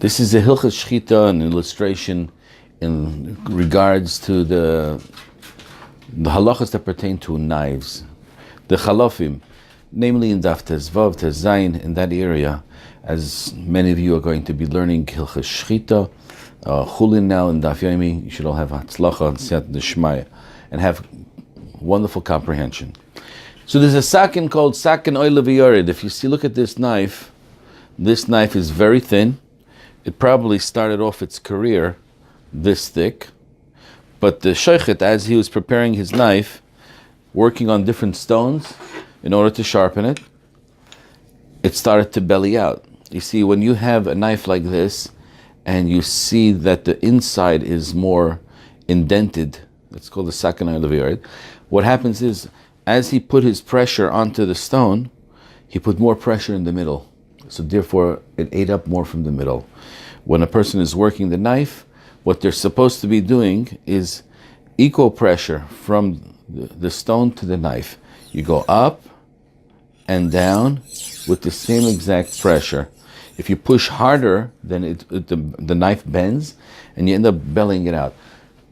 This is a Hilchas Shchita, an illustration in regards to the halachas that pertain to knives. The chalofim, namely in Daf Tezvav, Tezayin, in that area, as many of you are going to be learning Hilchas Shchita, Chulin now in Daf Yomi, you should all have Hatzlacha and Siyat D'Shmaya, and have wonderful comprehension. So there's a sakin called sakin oil v'yored. If you see, look at this knife is very thin. It probably started off its career this thick, but the shochet, as he was preparing his knife, working on different stones in order to sharpen it, it started to belly out. You see, when you have a knife like this, and you see that the inside is more indented, it's called the sakin oil v'yored. What happens is, as he put his pressure onto the stone, he put more pressure in the middle. So therefore, it ate up more from the middle. When a person is working the knife, what they're supposed to be doing is equal pressure from the stone to the knife. You go up and down with the same exact pressure. If you push harder, then the knife bends and you end up bellying it out.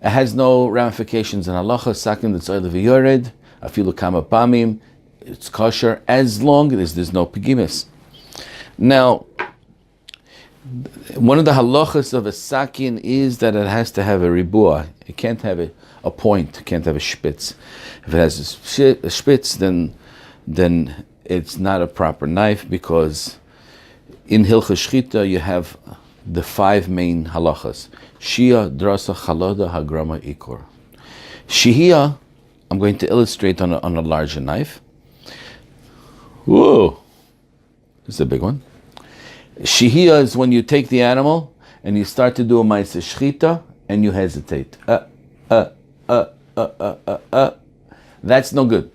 It has no ramifications in halacha, sakin d'tzayla v'yored, afilu kama pamim, it's kosher as long as there's no pegimis. Now, one of the halachas of a sakin is that it has to have a ribua. It can't have a point, it can't have a spitz. If it has a spitz, then it's not a proper knife, because in Hilchas Shchita you have the 5 main halachas. Shia, drasa, chaloda, hagrama, ikor. Shihia, I'm going to illustrate on a larger knife. Whoa, this is a big one. Shihia is when you take the animal and you start to do a ma'aseh shchita and you hesitate. That's no good.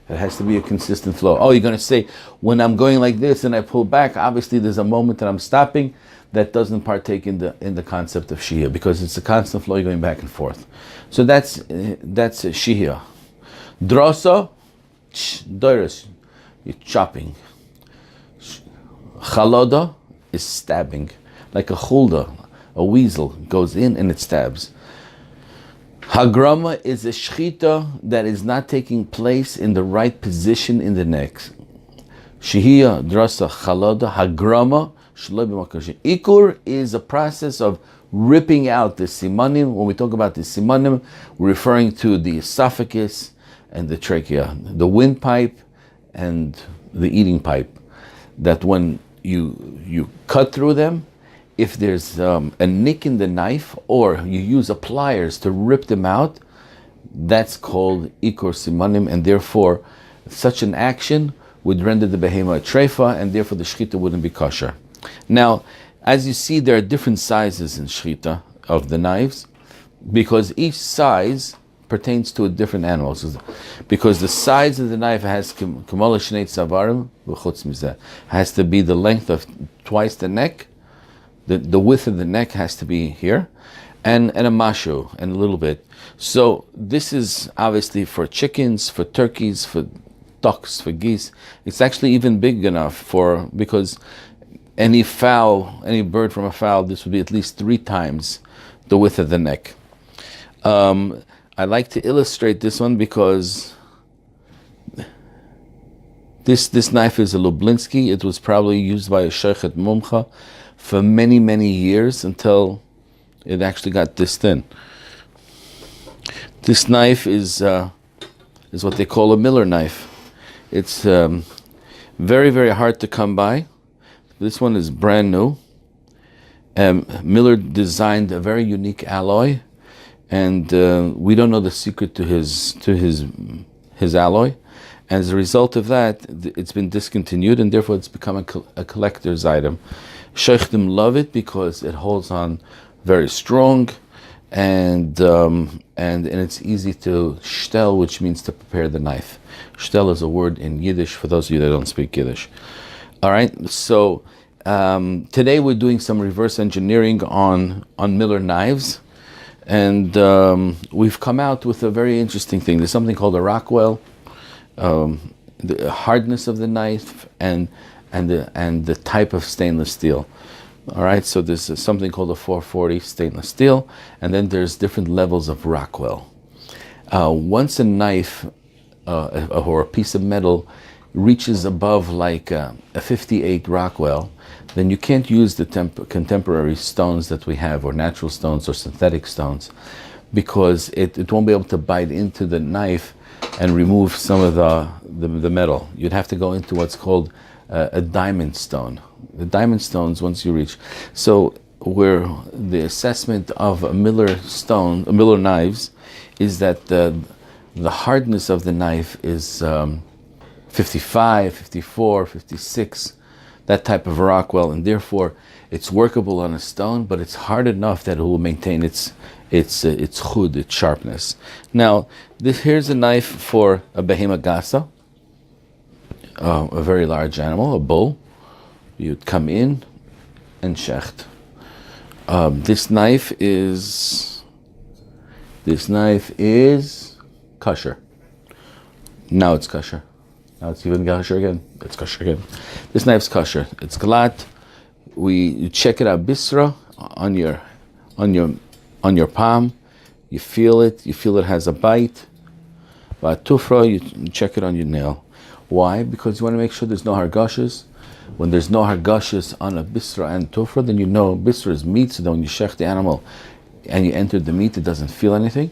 It has to be a consistent flow. Oh, you're going to say, when I'm going like this and I pull back, obviously there's a moment that I'm stopping. That doesn't partake in the concept of shihia, because it's a constant flow, you're going back and forth. So that's shihia. Drosa, doiros, you're chopping. Chaloda is stabbing, like a chulda, a weasel goes in and it stabs. Hagrama is a shchita that is not taking place in the right position in the neck. Shihia, drasa, chaloda, hagrama, ikur is a process of ripping out the simanim. When we talk about the simanim, we're referring to the esophagus and the trachea, the windpipe and the eating pipe. That when you cut through them, if there's a nick in the knife, or you use pliers to rip them out, that's called ikur simanim, and therefore such an action would render the behema a treifa, and therefore the shchita wouldn't be kosher. Now, as you see, there are different sizes in shchita of the knives, because each size pertains to a different animal. So, because the size of the knife has kamala shnei tzavarim v'chutz mizeh, has to be the length of twice the neck. The width of the neck has to be here, and a mashu, and a little bit. So this is obviously for chickens, for turkeys, for ducks, for geese. It's actually even big enough because any fowl, any bird from a fowl, this would be at least 3 times the width of the neck. I like to illustrate this one because this knife is a Lublinsky. It was probably used by a shochet mumcha for many, many years until it actually got this thin. This knife is what they call a Miller knife. It's very, very hard to come by. This one is brand new. Miller designed a very unique alloy, and we don't know the secret to his alloy. As a result of that, it's been discontinued, and therefore it's become a collector's item. Sheikhdim love it because it holds on very strong, and it's easy to shtel, which means to prepare the knife. Shtel is a word in Yiddish for those of you that don't speak Yiddish. All right, so today we're doing some reverse engineering on Miller knives, and we've come out with a very interesting thing. There's something called a Rockwell, the hardness of the knife and the type of stainless steel. All right, so there's something called a 440 stainless steel, and then there's different levels of Rockwell. Once a knife or a piece of metal reaches above like a 58 Rockwell, then you can't use the contemporary stones that we have, or natural stones or synthetic stones, because it won't be able to bite into the knife and remove some of the metal. You'd have to go into what's called a diamond stone. The diamond stones, once you reach, so where the assessment of a Miller knives is that the hardness of the knife is 55, 54, 56, that type of Rockwell, and therefore it's workable on a stone, but it's hard enough that it will maintain its chud, its sharpness. Now, here's a knife for a behema gasa, a very large animal, a bull. You'd come in and shecht. This knife is kosher. Now it's kosher. Now it's even kosher again. It's kosher again. This knife's kosher. It's glatt. You check it out bisra on your palm. You feel it. You feel it has a bite. But tufra, you check it on your nail. Why? Because you want to make sure there's no hargashas. When there's no hargashas on a bisra and tufra, then you know bisra is meat. So then when you shech the animal and you enter the meat, it doesn't feel anything.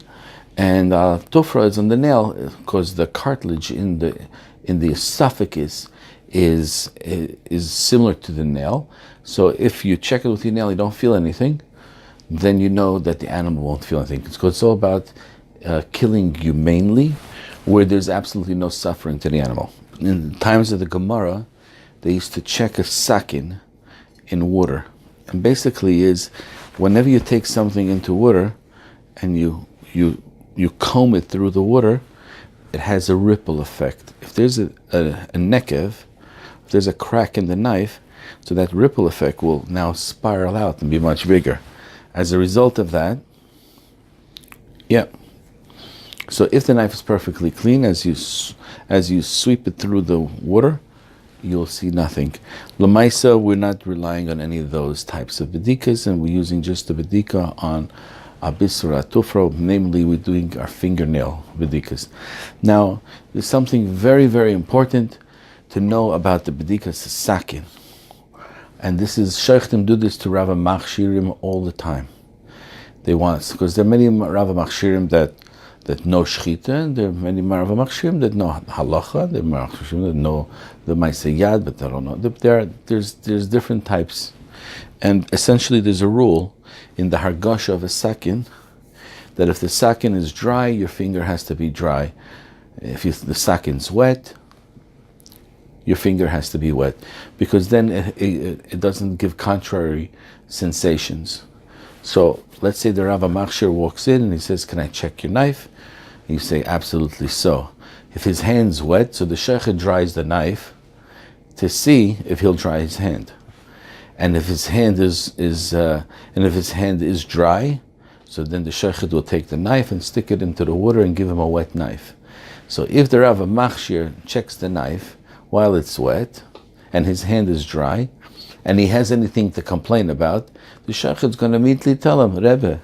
And tufra is on the nail because the cartilage in the esophagus is similar to the nail. So if you check it with your nail, you don't feel anything, then you know that the animal won't feel anything. It's all about killing humanely, where there's absolutely no suffering to the animal. In times of the Gemara, they used to check a sakin in water. And basically is, whenever you take something into water and you comb it through the water, it has a ripple effect. If there's a nekev, if there's a crack in the knife, so that ripple effect will now spiral out and be much bigger. As a result of that, yeah. So if the knife is perfectly clean, as you sweep it through the water, you'll see nothing. Lamaisa, we're not relying on any of those types of bedikas, and we're using just the bedika on abisra tufra, namely we're doing our fingernail bedikas. Now, there's something very, very important to know about the bedikas sakin. And this is, Sheikhtim do this to Rava Machshirim all the time. They want, because there are many Rava Machshirim that know Shchita, and there are many Rava Machshirim that know Halacha, there are Machshirim that know the Maaseh Yad, but they don't know. There's different types. And essentially there's a rule in the Hargasha of a sakin, that if the sakin is dry, your finger has to be dry. If the sakin's wet, your finger has to be wet, because then it doesn't give contrary sensations. So let's say the Rava Machshir walks in and he says, "Can I check your knife?" And you say, "Absolutely so." If his hand's wet, so the sheikh dries the knife to see if he'll dry his hand. And if his hand is dry, so then the sheikh will take the knife and stick it into the water and give him a wet knife. So if the Rava Machshir checks the knife while it's wet and his hand is dry, and he has anything to complain about, the sheikh is going to immediately tell him, "Rebbe,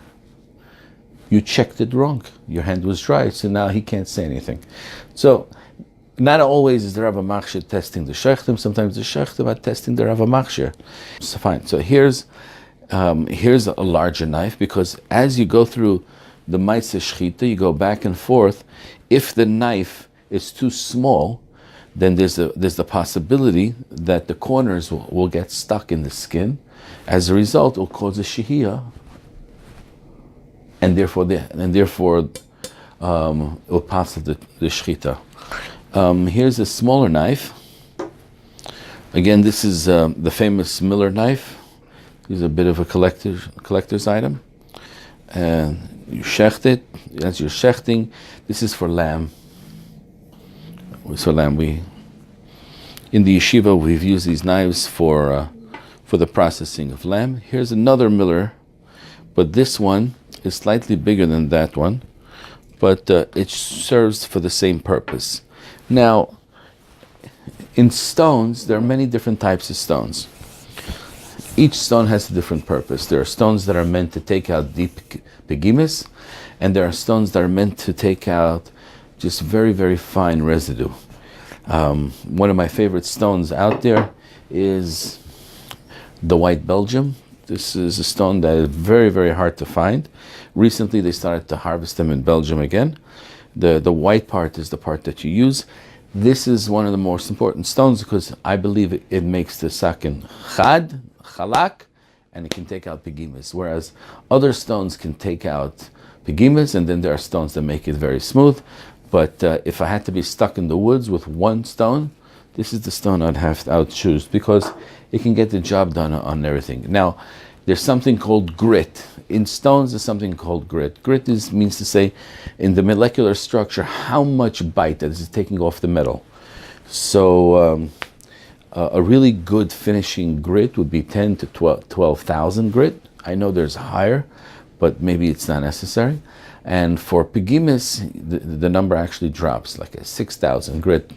you checked it wrong. Your hand was dry," so now he can't say anything. So not always is the Rava Machshir testing the sheikhtim. Sometimes the sheikhtim are testing the Rava Machshir. So fine. So here's a larger knife, because as you go through the Maaseh Shchita, you go back and forth. If the knife is too small, then there's the possibility that the corners will get stuck in the skin. As a result, it will cause a shihiyah, and therefore it will pass the shchita. Here's a smaller knife. Again, this is the famous Miller knife. This is a bit of a collector's item. And you shecht it. As you're shechting, this is for lamb. So in the yeshiva, we've used these knives for the processing of lamb. Here's another Miller, but this one is slightly bigger than that one, but it serves for the same purpose. Now, in stones, there are many different types of stones. each stone has a different purpose. There are stones that are meant to take out deep begimis, and there are stones that are meant to take out just very, very fine residue. One of my favorite stones out there is the white Belgium. This is a stone that is very, very hard to find. Recently, they started to harvest them in Belgium again. The white part is the part that you use. This is one of the most important stones because I believe it makes the sakin chad, chalak, and it can take out begimis. Whereas other stones can take out begimis, and then there are stones that make it very smooth. But if I had to be stuck in the woods with one stone, this is the stone I would choose because it can get the job done on everything. Now, there's something called grit. In stones, there's something called grit. Grit means to say, in the molecular structure, how much bite that is taking off the metal. So a really good finishing grit would be 10 to 12,000 grit. I know there's higher, but maybe it's not necessary. And for begimis, the number actually drops, like a 6,000 grit.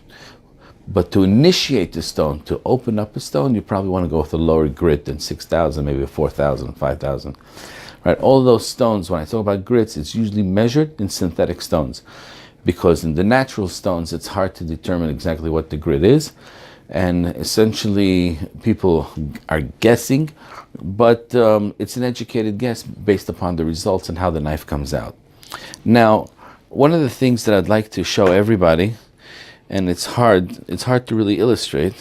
But to initiate the stone, to open up a stone, you probably want to go with a lower grit than 6,000, maybe 4,000, 5,000. Right? All those stones, when I talk about grits, it's usually measured in synthetic stones. Because in the natural stones, it's hard to determine exactly what the grit is. And essentially, people are guessing, but it's an educated guess based upon the results and how the knife comes out. Now, one of the things that I'd like to show everybody, and it's hard to really illustrate.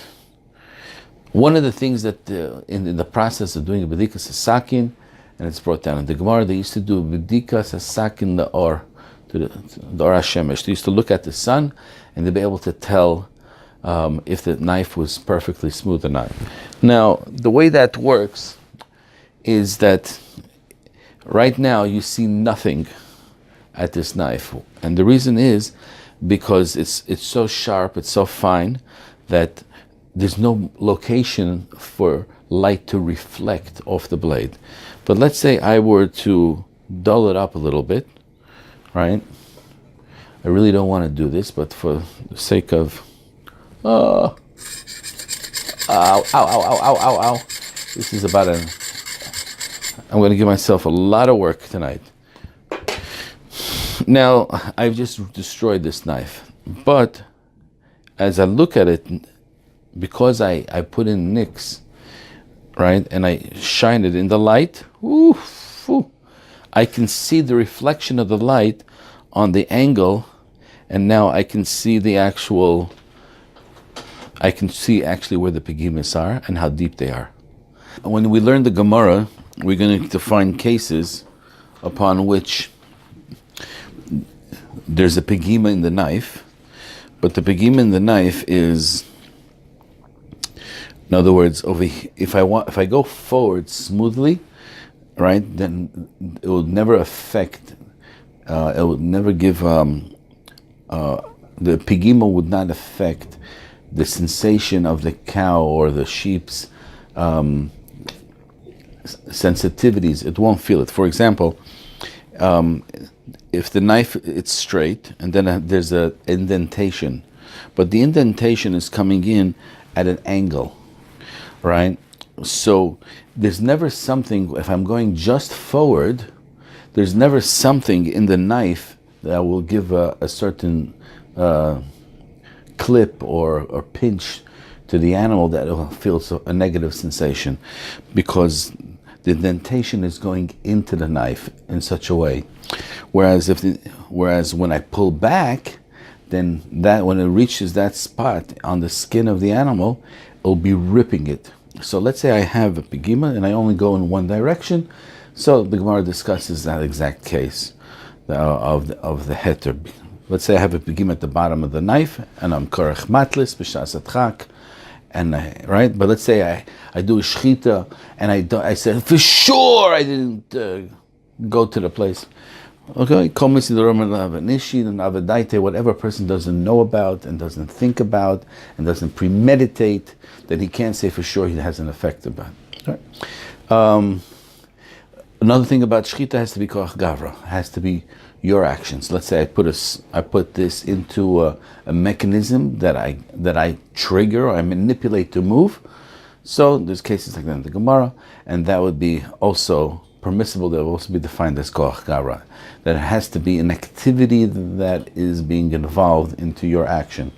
One of the things that in the process of doing a bedikas hasakin, and it's brought down in the Gemara, they used to do bedikas hasakin the or, to the or hashemesh. They used to look at the sun, and they'd be able to tell if the knife was perfectly smooth or not. Now, the way that works is that right now you see nothing at this knife, and the reason is because it's so sharp, it's so fine that there's no location for light to reflect off the blade. But let's say I were to dull it up a little bit, right? I really don't want to do this, but for the sake of ow, ow, ow, ow, ow, ow, ow. This is about I'm going to give myself a lot of work tonight. Now, I've just destroyed this knife, but as I look at it, because I put in nicks, right, and I shine it in the light, I can see the reflection of the light on the angle, and now I can see actually where the pegimis are and how deep they are. When we learn the Gemara, we're going to find cases upon which there's a pegima in the knife, but the pegima in the knife is, in other words, if I go forward smoothly, right, then it will never affect. It will never give. The pegima would not affect the sensation of the cow or the sheep's sensitivities. It won't feel it. For example, if the knife, it's straight, and then there's an indentation, but the indentation is coming in at an angle, right? So there's never something, if I'm going just forward, there's never something in the knife that will give a certain clip or pinch to the animal that will feel a negative sensation, because the indentation is going into the knife in such a way. Whereas when I pull back, then that when it reaches that spot on the skin of the animal, it'll be ripping it. So let's say I have a pegima and I only go in one direction. So the Gemara discusses that exact case of the heter. Let's say I have a pegima at the bottom of the knife and I'm korech matlis b'shas atchak. And right, but let's say I do a shchita and I said for sure I didn't go to the place. Okay, komisi the Roman avanishi and avadaite, whatever a person doesn't know about and doesn't think about and doesn't premeditate, then he can't say for sure he has an effect about it. Right. Another thing about shchita has to be koach gavra, has to be your actions. Let's say I put this into a mechanism that I trigger or I manipulate to move. So there's cases like that in the Gemara, and that would be also permissible. That would also be defined as koach gara, that it has to be an activity that is being involved into your action.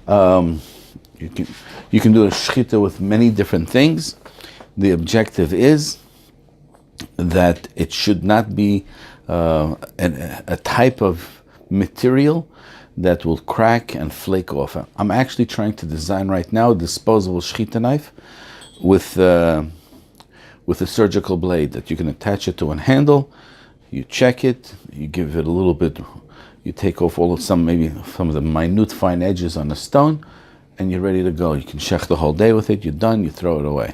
You can do a shechita with many different things. The objective is that it should not be a type of material that will crack and flake off. I'm actually trying to design right now a disposable shechita knife with a surgical blade that you can attach it to a handle. You check it, you give it a little bit, you take off maybe some of the minute fine edges on the stone, and you're ready to go. You can shech the whole day with it, you're done, you throw it away.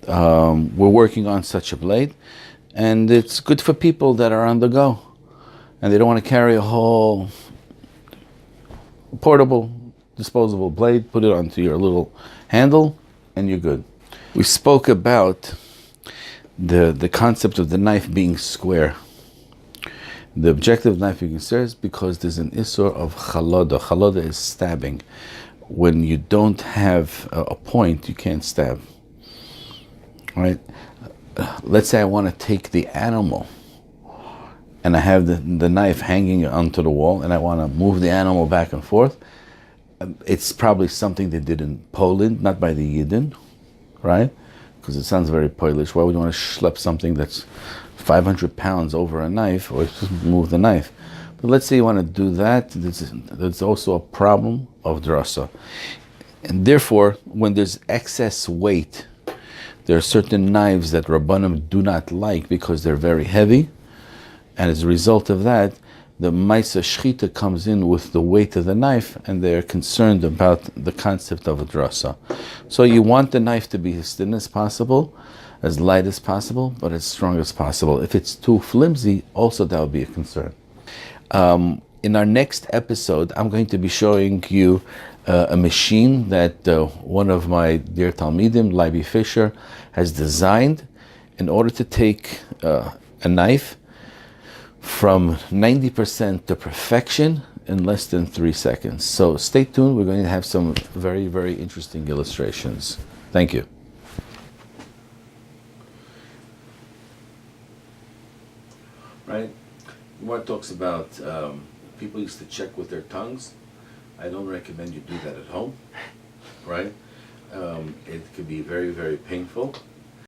We're working on such a blade, and it's good for people that are on the go, and they don't want to carry a whole portable, disposable blade. Put it onto your little handle, and you're good. We spoke about the concept of the knife being square. The objective of knife being square is because there's an issur of chaloda. Chaloda is stabbing. When you don't have a point, you can't stab. Right? Let's say I want to take the animal, and I have the knife hanging onto the wall, and I want to move the animal back and forth. It's probably something they did in Poland, not by the Yidden, right? Because it sounds very Polish. Why would you want to schlep something that's 500 pounds over a knife, or just move the knife? But let's say you want to do that. There's also a problem of drasa. And therefore, when there's excess weight, there are certain knives that Rabbanim do not like because they're very heavy. And as a result of that, the Maisa Shchita comes in with the weight of the knife, and they're concerned about the concept of a drasa. So you want the knife to be as thin as possible, as light as possible, but as strong as possible. If it's too flimsy, also that would be a concern. In our next episode, I'm going to be showing you a machine that one of my dear Talmidim, Leiby Fisher, has designed in order to take a knife from 90% to perfection in less than 3 seconds. So stay tuned. We're going to have some very, very interesting illustrations. Thank you. Right? Gemara talks about people used to check with their tongues. I don't recommend you do that at home, right? It could be very, very painful.